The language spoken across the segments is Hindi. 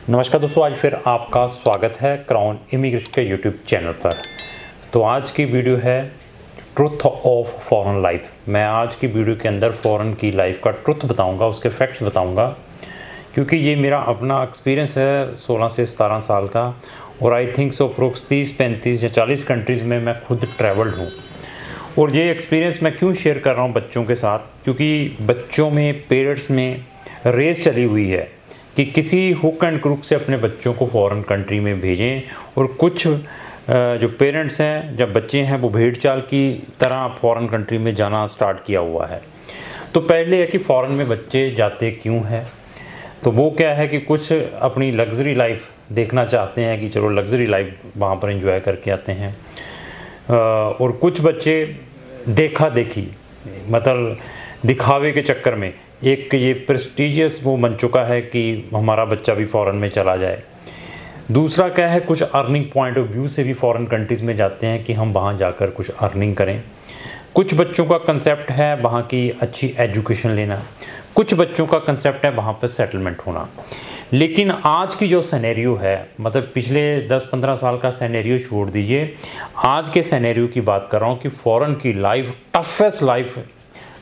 नमस्कार दोस्तों, आज फिर आपका स्वागत है क्राउन इमिग्रेशन के यूट्यूब चैनल पर। तो आज की वीडियो है ट्रुथ ऑफ फॉरेन लाइफ। मैं आज की वीडियो के अंदर फ़ॉरेन की लाइफ का ट्रुथ बताऊंगा, उसके फैक्ट्स बताऊंगा, क्योंकि ये मेरा अपना एक्सपीरियंस है 16 से 17 साल का। और आई थिंक सो अप्रोक्स 30, 35 या 40 कंट्रीज़ में मैं खुद ट्रैवल्ड हूँ। और ये एक्सपीरियंस मैं क्यों शेयर कर रहा हूँ बच्चों के साथ, क्योंकि बच्चों में, पेरेंट्स में रेस चली हुई है कि किसी हुक एंड क्रुक से अपने बच्चों को फॉरेन कंट्री में भेजें। और कुछ जो पेरेंट्स हैं, जब बच्चे हैं, वो भेड़ चाल की तरह फॉरेन कंट्री में जाना स्टार्ट किया हुआ है। तो पहले है कि फ़ॉरेन में बच्चे जाते क्यों हैं। तो वो क्या है कि कुछ अपनी लग्जरी लाइफ देखना चाहते हैं कि चलो लग्जरी लाइफ वहाँ पर एंजॉय करके आते हैं। और कुछ बच्चे देखा देखी, मतलब दिखावे के चक्कर में एक ये प्रेस्टीजियस वो बन चुका है कि हमारा बच्चा भी फ़ॉरेन में चला जाए। दूसरा क्या है, कुछ अर्निंग पॉइंट ऑफ व्यू से भी फ़ॉरेन कंट्रीज़ में जाते हैं कि हम वहाँ जाकर कुछ अर्निंग करें। कुछ बच्चों का कंसेप्ट है वहाँ की अच्छी एजुकेशन लेना, कुछ बच्चों का कंसेप्ट है वहाँ पर सेटलमेंट होना। लेकिन आज की जो सिनेरियो है, मतलब पिछले 10-15 साल का सिनेरियो छोड़ दीजिए, आज के सिनेरियो की बात कर रहा हूँ कि फ़ॉरेन की लाइफ टफेस्ट लाइफ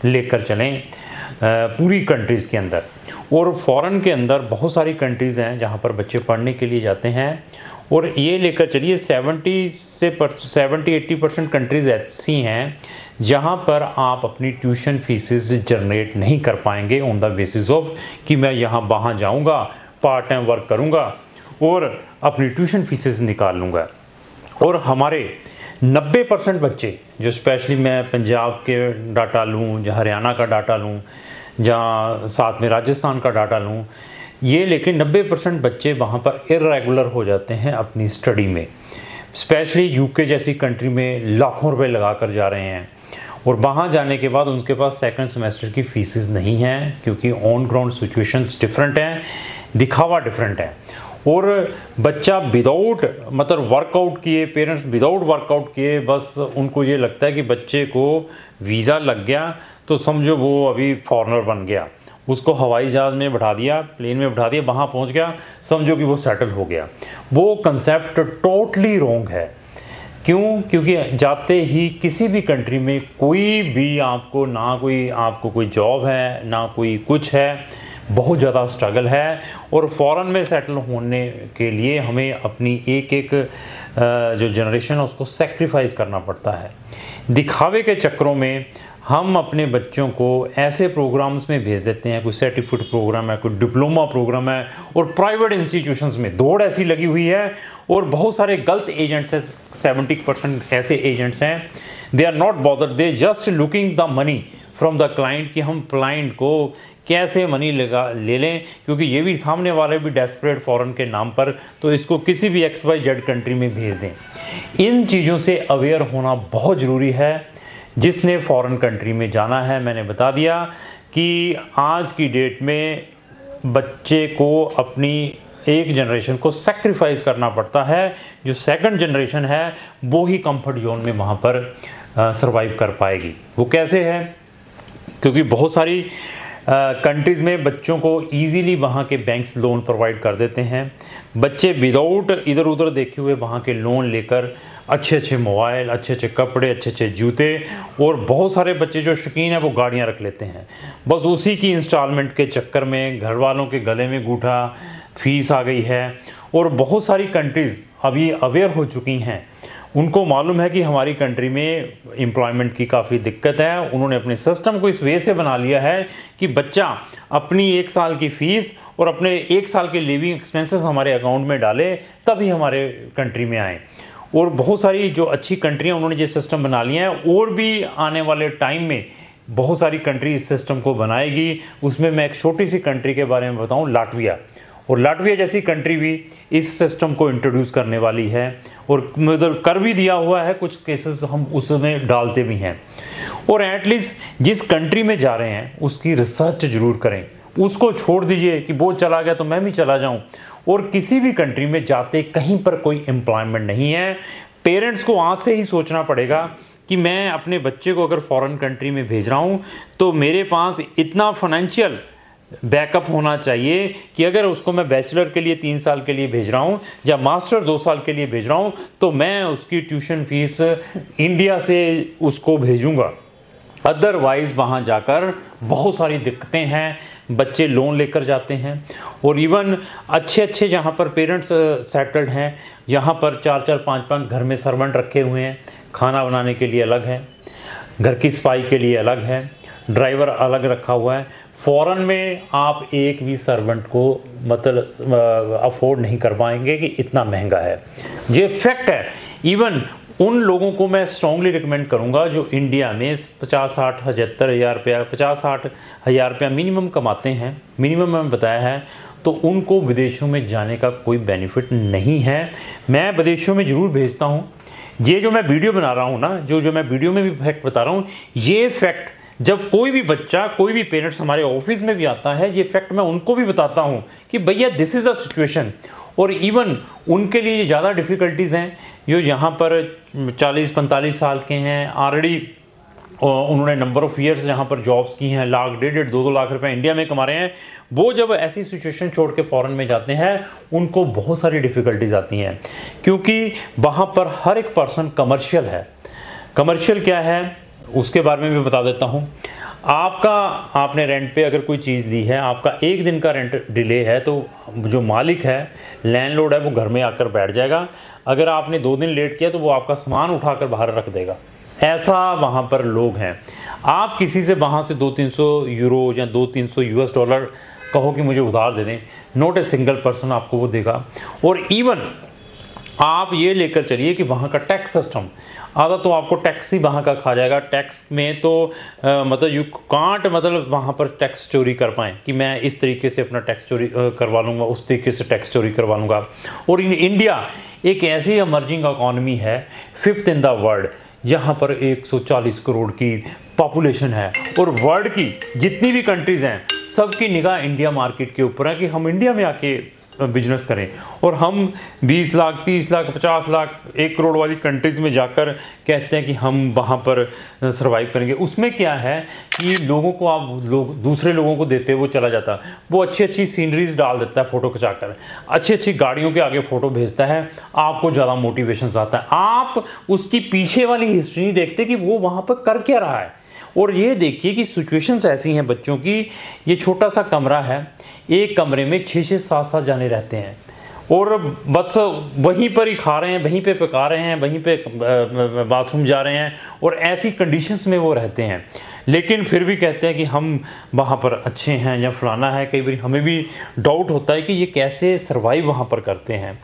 लेकर चलें पूरी कंट्रीज़ के अंदर। और फ़ॉरेन के अंदर बहुत सारी कंट्रीज़ हैं जहाँ पर बच्चे पढ़ने के लिए जाते हैं। और ये लेकर चलिए 70-80% कंट्रीज़ ऐसी हैं जहाँ पर आप अपनी ट्यूशन फीसेस जनरेट नहीं कर पाएंगे ऑन द बेसिस ऑफ कि मैं यहाँ वहाँ जाऊँगा, पार्ट टाइम वर्क करूँगा और अपनी ट्यूशन फीसेस निकाल लूँगा। और हमारे 90% बच्चे, जो स्पेशली मैं पंजाब के डाटा लूँ, या हरियाणा का डाटा लूँ, जहाँ साथ में राजस्थान का डाटा लूँ, ये लेकिन 90% बच्चे वहाँ पर इर्रेगुलर हो जाते हैं अपनी स्टडी में। स्पेशली यूके जैसी कंट्री में लाखों रुपए लगा कर जा रहे हैं और वहाँ जाने के बाद उनके पास सेकंड सेमेस्टर की फीसेस नहीं हैं, क्योंकि ऑन ग्राउंड सिचुएशंस डिफरेंट हैं, दिखावा डिफरेंट है। और बच्चा विदाउट मतलब वर्कआउट किए, पेरेंट्स विदाउट वर्कआउट किए, बस उनको ये लगता है कि बच्चे को वीज़ा लग गया तो समझो वो अभी फॉरेनर बन गया, उसको हवाई जहाज़ में बैठा दिया, प्लेन में बैठा दिया, वहाँ पहुँच गया, समझो कि वो सेटल हो गया। वो कंसेप्ट टोटली रॉन्ग है। क्यों? क्योंकि जाते ही किसी भी कंट्री में कोई भी आपको कोई जॉब है ना कोई कुछ है, बहुत ज़्यादा स्ट्रगल है। और फ़ॉरेन में सेटल होने के लिए हमें अपनी एक जो जनरेशन है उसको सेक्रीफाइस करना पड़ता है। दिखावे के चक्करों में हम अपने बच्चों को ऐसे प्रोग्राम्स में भेज देते हैं, कोई सर्टिफिकेट प्रोग्राम है, कोई डिप्लोमा प्रोग्राम है, और प्राइवेट इंस्टीट्यूशंस में दौड़ ऐसी लगी हुई है। और बहुत सारे गलत एजेंट्स हैं, 70% ऐसे एजेंट्स हैं, they are not bothered, they just looking the money from the client, कि हम क्लाइंट को कैसे मनी ले लें, क्योंकि ये भी सामने वाले भी डेस्परेट फ़ॉरेन के नाम पर, तो इसको किसी भी XYZ कंट्री में भेज दें। इन चीज़ों से अवेयर होना बहुत ज़रूरी है। जिसने फ़ॉरेन कंट्री में जाना है, मैंने बता दिया कि आज की डेट में बच्चे को अपनी एक जनरेशन को सेक्रीफाइस करना पड़ता है। जो सेकंड जनरेशन है वो ही कंफर्ट जोन में वहाँ पर सर्वाइव कर पाएगी। वो कैसे है? क्योंकि बहुत सारी कंट्रीज़ में बच्चों को इजीली वहाँ के बैंक्स लोन प्रोवाइड कर देते हैं। बच्चे विदाउट इधर उधर देखे हुए वहाँ के लोन लेकर अच्छे अच्छे मोबाइल, अच्छे अच्छे कपड़े, अच्छे अच्छे जूते, और बहुत सारे बच्चे जो शौकीन हैं वो गाड़ियाँ रख लेते हैं। बस उसी की इंस्टॉलमेंट के चक्कर में घर वालों के गले में गूठा फीस आ गई है। और बहुत सारी कंट्रीज़ अभी अवेयर हो चुकी हैं, उनको मालूम है कि हमारी कंट्री में एम्प्लॉयमेंट की काफ़ी दिक्कत है। उन्होंने अपने सिस्टम को इस वे से बना लिया है कि बच्चा अपनी 1 साल की फ़ीस और अपने 1 साल के लिविंग एक्सपेंसेस हमारे अकाउंट में डाले, तभी हमारे कंट्री में आए। और बहुत सारी जो अच्छी कंट्रियाँ उन्होंने ये सिस्टम बना लिया है, और भी आने वाले टाइम में बहुत सारी कंट्री इस सिस्टम को बनाएगी। उसमें मैं एक छोटी सी कंट्री के बारे में बताऊँ, लाटविया। और लाटविया जैसी कंट्री भी इस सिस्टम को इंट्रोड्यूस करने वाली है, और मतलब कर भी दिया हुआ है, कुछ केसेस हम उसमें डालते भी हैं। और एटलीस्ट जिस कंट्री में जा रहे हैं उसकी रिसर्च ज़रूर करें, उसको छोड़ दीजिए कि वो चला गया तो मैं भी चला जाऊं। और किसी भी कंट्री में जाते कहीं पर कोई एम्प्लॉयमेंट नहीं है। पेरेंट्स को आज से ही सोचना पड़ेगा कि मैं अपने बच्चे को अगर फॉरेन कंट्री में भेज रहा हूं तो मेरे पास इतना फाइनेंशियल बैकअप होना चाहिए कि अगर उसको मैं बैचलर के लिए 3 साल के लिए भेज रहा हूँ या मास्टर 2 साल के लिए भेज रहा हूँ, तो मैं उसकी ट्यूशन फीस इंडिया से उसको भेजूँगा। अदरवाइज़ वहाँ जाकर बहुत सारी दिक्कतें हैं, बच्चे लोन लेकर जाते हैं। और इवन अच्छे जहाँ पर पेरेंट्स सेटल्ड हैं, यहाँ पर 4-4 5-5 घर में सर्वेंट रखे हुए हैं, खाना बनाने के लिए अलग है, घर की सफाई के लिए अलग है, ड्राइवर अलग रखा हुआ है। फ़ॉरेन में आप एक भी सर्वेंट को मतलब अफोर्ड नहीं कर पाएंगे कि इतना महंगा है। ये फैक्ट है। इवन उन लोगों को मैं स्ट्रांगली रिकमेंड करूंगा जो इंडिया में 50-60 75 हज़ार रुपया 50-60 हज़ार रुपया मिनिमम कमाते हैं, मिनिमम मैंने बताया है, तो उनको विदेशों में जाने का कोई बेनिफिट नहीं है। मैं विदेशों में ज़रूर भेजता हूँ। ये जो मैं वीडियो बना रहा हूँ ना, जो मैं वीडियो में भी फैक्ट बता रहा हूँ, ये फैक्ट जब कोई भी बच्चा, कोई भी पेरेंट्स हमारे ऑफिस में भी आता है, ये फैक्ट मैं उनको भी बताता हूँ कि भैया दिस इज़ अ सिचुएशन। और इवन उनके लिए ज़्यादा डिफ़िकल्टीज़ हैं जो यहाँ पर 40-45 साल के हैं, ऑलरेडी उन्होंने नंबर ऑफ़ ईयर्स जहाँ पर जॉब्स की हैं, लाख 1.5 2 लाख रुपए इंडिया में कमा रहे हैं, वो जब ऐसी सिचुएशन छोड़ के फ़ॉरेन में जाते हैं उनको बहुत सारी डिफ़िकल्टीज़ आती हैं, क्योंकि वहाँ पर हर एक पर्सन कमर्शियल है। कमर्शियल क्या है उसके बारे में भी बता देता हूँ। आपने रेंट पे अगर कोई चीज़ ली है, आपका 1 दिन का रेंट डिले है, तो जो मालिक है, लैंडलॉर्ड है, वो घर में आकर बैठ जाएगा। अगर आपने 2 दिन लेट किया तो वो आपका सामान उठाकर बाहर रख देगा। ऐसा वहाँ पर लोग हैं। आप किसी से वहाँ से 200-300 यूरो या 200-300 US डॉलर कहो कि मुझे उधार दे दें, नॉट ए सिंगल पर्सन आपको वो देगा। और इवन आप ये लेकर चलिए कि वहाँ का टैक्स सिस्टम, आधा तो आपको टैक्स ही वहाँ का खा जाएगा। टैक्स में तो मतलब यू कांट मतलब वहाँ पर टैक्स चोरी कर पाएँ कि मैं इस तरीके से अपना टैक्स चोरी करवा लूँगा, उस तरीके से टैक्स चोरी करवा लूँगा। और इंडिया एक ऐसी इमर्जिंग इकॉनमी है, 5th इन द वर्ल्ड, यहाँ पर 140 करोड़ की पॉपुलेशन है और वर्ल्ड की जितनी भी कंट्रीज़ हैं सबकी निगाह इंडिया मार्केट के ऊपर है कि हम इंडिया में आके बिजनेस करें। और हम 20 लाख 30 लाख 50 लाख 1 करोड़ वाली कंट्रीज़ में जाकर कहते हैं कि हम वहाँ पर सर्वाइव करेंगे। उसमें क्या है कि लोगों को आप दूसरे लोगों को देते वो चला जाता, वो अच्छी सीनरीज डाल देता है फ़ोटो खिंचाकर, अच्छी गाड़ियों के आगे फ़ोटो भेजता है, आपको ज़्यादा मोटिवेशन आता है। आप उसकी पीछे वाली हिस्ट्री नहीं देखते कि वो वहाँ पर कर क्या रहा है। और ये देखिए कि सिचुएशंस ऐसी हैं बच्चों की, ये छोटा सा कमरा है, एक कमरे में 6-6 7-7 जाने रहते हैं और बस वहीं पर ही खा रहे हैं, वहीं पे पका रहे हैं, वहीं पे बाथरूम जा रहे हैं और ऐसी कंडीशंस में वो रहते हैं। लेकिन फिर भी कहते हैं कि हम वहाँ पर अच्छे हैं या फलाना है। कई बार हमें भी डाउट होता है कि ये कैसे सर्वाइव वहाँ पर करते हैं।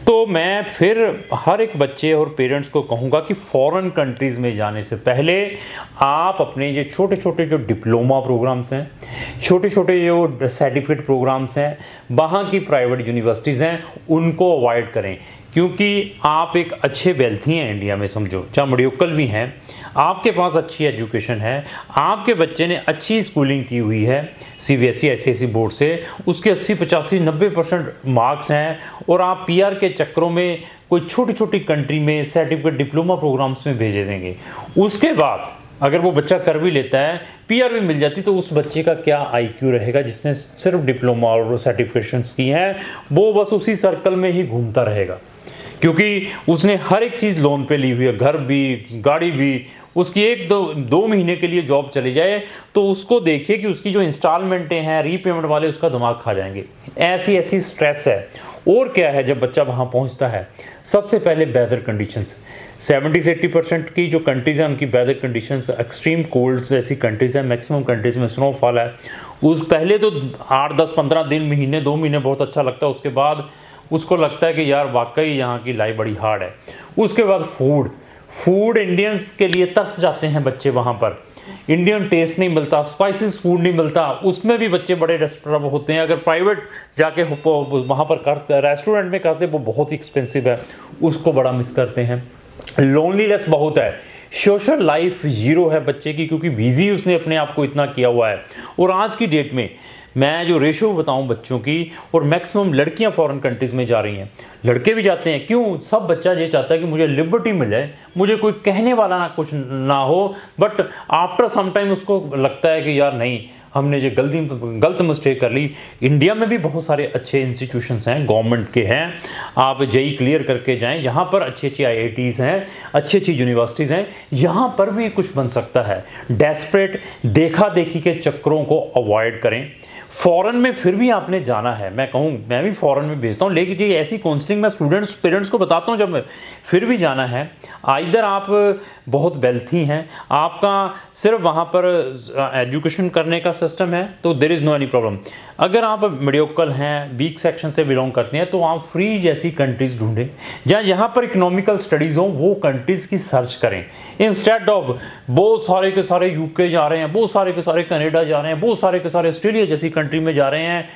तो मैं फिर हर एक बच्चे और पेरेंट्स को कहूँगा कि फॉरेन कंट्रीज़ में जाने से पहले आप अपने ये छोटे जो डिप्लोमा प्रोग्राम्स हैं, छोटे जो सर्टिफिकेट प्रोग्राम्स हैं, वहाँ की प्राइवेट यूनिवर्सिटीज़ हैं, उनको अवॉइड करें। क्योंकि आप एक अच्छे वेल्थी हैं इंडिया में, समझो, चाहे मेडियोकल भी हैं, आपके पास अच्छी एजुकेशन है, आपके बच्चे ने अच्छी स्कूलिंग की हुई है CBSE ICSE बोर्ड से, उसके 80 85 90% मार्क्स हैं, और आप PR के चक्करों में कोई छोटी कंट्री में सर्टिफिकेट डिप्लोमा प्रोग्राम्स में भेजे देंगे। उसके बाद अगर वो बच्चा कर भी लेता है, PR भी मिल जाती, तो उस बच्चे का क्या IQ रहेगा जिसने सिर्फ डिप्लोमा और सर्टिफिकेशंस की हैं। वो बस उसी सर्कल में ही घूमता रहेगा, क्योंकि उसने हर एक चीज़ लोन पे ली हुई है, घर भी, गाड़ी भी। उसकी 1-2 महीने के लिए जॉब चली जाए तो उसको देखिए कि उसकी जो इंस्टॉलमेंटें हैं, रीपेमेंट वाले, उसका दिमाग खा जाएंगे। ऐसी स्ट्रेस है। और क्या है, जब बच्चा वहाँ पहुँचता है, सबसे पहले वेदर कंडीशंस, 70 से 80% की जो कंट्रीज़ हैं उनकी वेदर कंडीशंस एक्सट्रीम कोल्ड जैसी कंट्रीज़ हैं, मैक्सिमम कंट्रीज़ में स्नोफॉल है। उस पहले तो 8 10 15 दिन, महीने 2 महीने बहुत अच्छा लगता है, उसके बाद उसको लगता है कि यार वाकई यहाँ की लाइफ बड़ी हार्ड है। उसके बाद फूड इंडियंस के लिए तरस जाते हैं बच्चे, वहाँ पर इंडियन टेस्ट नहीं मिलता, स्पाइसेस फूड नहीं मिलता, उसमें भी बच्चे बड़े डिस्टर्ब होते हैं। अगर प्राइवेट जाके वहाँ पर रेस्टोरेंट में करते, वो बहुत ही एक्सपेंसिव है, उसको बड़ा मिस करते हैं। लोनलीनेस बहुत है, सोशल लाइफ जीरो है बच्चे की, क्योंकि बिजी उसने अपने आप को इतना किया हुआ है। और आज की डेट में मैं जो रेशो बताऊं बच्चों की, और मैक्सिमम लड़कियां फॉरेन कंट्रीज़ में जा रही हैं, लड़के भी जाते हैं। क्यों? सब बच्चा ये चाहता है कि मुझे लिबर्टी मिल जाए, मुझे कोई कहने वाला ना कुछ ना हो, बट आफ्टर सम टाइम उसको लगता है कि यार नहीं, हमने जो गलत मिस्टेक कर ली। इंडिया में भी बहुत सारे अच्छे इंस्टीट्यूशंस हैं, गवर्नमेंट के हैं, आप जेई क्लियर करके जाएं, यहाँ पर अच्छी अच्छी IITs हैं, अच्छी अच्छी यूनिवर्सिटीज़ हैं, यहाँ पर भी कुछ बन सकता है। डेस्परेट देखा देखी के चक्करों को अवॉइड करें। फॉरेन में फिर भी आपने जाना है, मैं कहूँ मैं भी फॉरेन में भेजता हूँ, लेकिन ये ऐसी काउंसलिंग मैं स्टूडेंट्स पेरेंट्स को बताता हूँ, जब मैं फिर भी जाना है। आइदर आप बहुत वेल्थी हैं, आपका सिर्फ वहाँ पर एजुकेशन करने का सिस्टम है, तो there is no any problem. अगर आप मीडियोकल हैं, वीक सेक्शन से बिलोंग करते हैं, तो आप फ्री जैसी कंट्रीज़ ढूंढें जहाँ यहाँ पर इकोनॉमिकल स्टडीज़ हों, वो कंट्रीज़ की सर्च करें। इंस्टेड ऑफ बहुत सारे के सारे UK जा रहे हैं, बहुत सारे के सारे कनाडा जा रहे हैं, बहुत सारे के सारे ऑस्ट्रेलिया जैसी कंट्री में जा रहे हैं,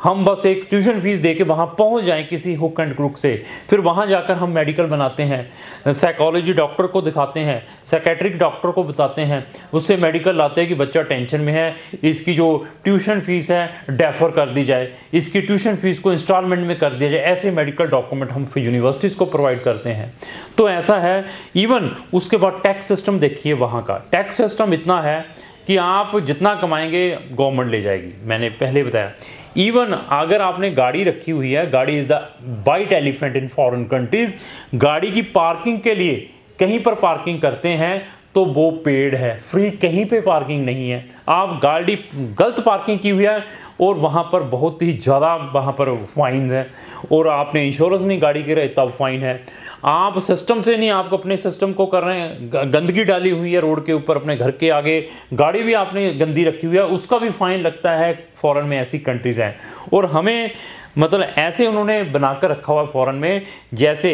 हम बस एक ट्यूशन फीस देके वहाँ पहुँच जाएं किसी हुक एंड क्रुक से, फिर वहाँ जाकर हम मेडिकल बनाते हैं, साइकोलॉजी डॉक्टर को दिखाते हैं, साइकेट्रिक डॉक्टर को बताते हैं, उससे मेडिकल लाते हैं कि बच्चा टेंशन में है, इसकी जो ट्यूशन फीस है डेफर कर दी जाए, इसकी ट्यूशन फीस को इंस्टॉलमेंट में कर दिया जाए। ऐसे मेडिकल डॉक्यूमेंट हम फिर यूनिवर्सिटीज़ को प्रोवाइड करते हैं। तो ऐसा है। इवन उसके बाद टैक्स सिस्टम देखिए, वहाँ का टैक्स सिस्टम इतना है कि आप जितना कमाएंगे गवर्नमेंट ले जाएगी। मैंने पहले बताया, इवन अगर आपने गाड़ी रखी हुई है, गाड़ी is the white elephant in foreign countries, गाड़ी की पार्किंग के लिए कहीं पर पार्किंग करते हैं तो वो पेड है, फ्री कहीं पे पार्किंग नहीं है। आप गाड़ी गलत पार्किंग की हुई है और वहाँ पर बहुत ही ज़्यादा वहाँ पर फाइन है, और आपने इंश्योरेंस नहीं गाड़ी के रहे तब फाइन है। आप सिस्टम से नहीं, आप अपने सिस्टम को कर रहे हैं, गंदगी डाली हुई है रोड के ऊपर, अपने घर के आगे गाड़ी भी आपने गंदी रखी हुई है, उसका भी फाइन लगता है। फॉरेन में ऐसी कंट्रीज़ हैं, और हमें मतलब ऐसे उन्होंने बनाकर रखा हुआ है फॉरेन में, जैसे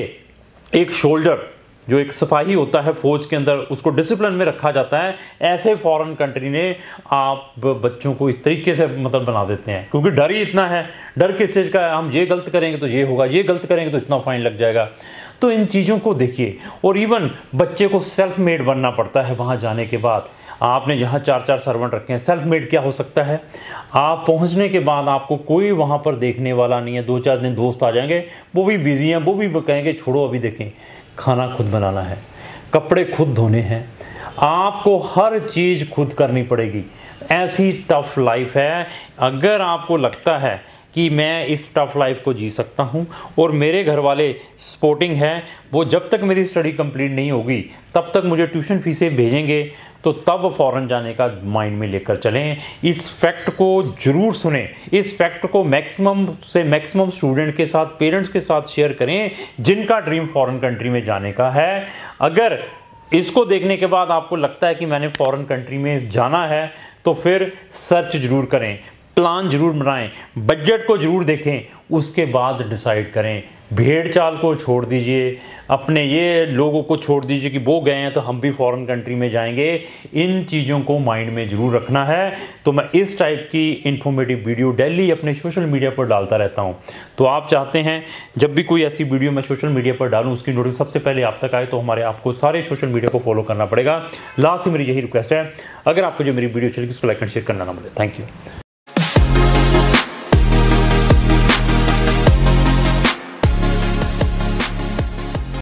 एक शोल्डर जो एक सिपाही होता है फौज के अंदर, उसको डिसिप्लिन में रखा जाता है, ऐसे फॉरेन कंट्री ने आप बच्चों को इस तरीके से मतलब बना देते हैं, क्योंकि डर ही इतना है। डर किस चीज़ का है, हम ये गलत करेंगे तो ये होगा, ये गलत करेंगे तो इतना फाइन लग जाएगा। तो इन चीज़ों को देखिए। और इवन बच्चे को सेल्फ मेड बनना पड़ता है वहाँ जाने के बाद। आपने जहाँ 4-4 सर्वेंट रखे हैं, सेल्फ मेड क्या हो सकता है? आप पहुँचने के बाद आपको कोई वहाँ पर देखने वाला नहीं है, 2-4 दिन दोस्त आ जाएंगे, वो भी बिजी हैं, वो भी कहेंगे छोड़ो अभी देखें। खाना खुद बनाना है, कपड़े खुद धोने हैं, आपको हर चीज़ खुद करनी पड़ेगी। ऐसी टफ लाइफ है। अगर आपको लगता है कि मैं इस टफ लाइफ को जी सकता हूं और मेरे घर वाले सपोर्टिंग है, वो जब तक मेरी स्टडी कंप्लीट नहीं होगी तब तक मुझे ट्यूशन फीसें भेजेंगे, तो तब फॉरेन जाने का माइंड में लेकर चलें। इस फैक्ट को ज़रूर सुने, इस फैक्ट को मैक्सिमम से मैक्सिमम स्टूडेंट के साथ, पेरेंट्स के साथ शेयर करें जिनका ड्रीम फॉरेन कंट्री में जाने का है। अगर इसको देखने के बाद आपको लगता है कि मैंने फॉरेन कंट्री में जाना है, तो फिर सर्च ज़रूर करें, प्लान जरूर बनाएं, बजट को जरूर देखें, उसके बाद डिसाइड करें। भेड़ चाल को छोड़ दीजिए, अपने ये लोगों को छोड़ दीजिए कि वो गए हैं तो हम भी फॉरेन कंट्री में जाएंगे। इन चीज़ों को माइंड में ज़रूर रखना है। तो मैं इस टाइप की इन्फॉर्मेटिव वीडियो डेली अपने सोशल मीडिया पर डालता रहता हूं। तो आप चाहते हैं जब भी कोई ऐसी वीडियो मैं सोशल मीडिया पर डालूं उसकी नोटिस सबसे पहले आप तक आए, तो आपको सारे सोशल मीडिया को फॉलो करना पड़ेगा। लास्ट में मेरी यही रिक्वेस्ट है, अगर आपको जो मेरी वीडियो चलेगी उसको लाइक एंड शेयर करना ना भूलें। Thank you.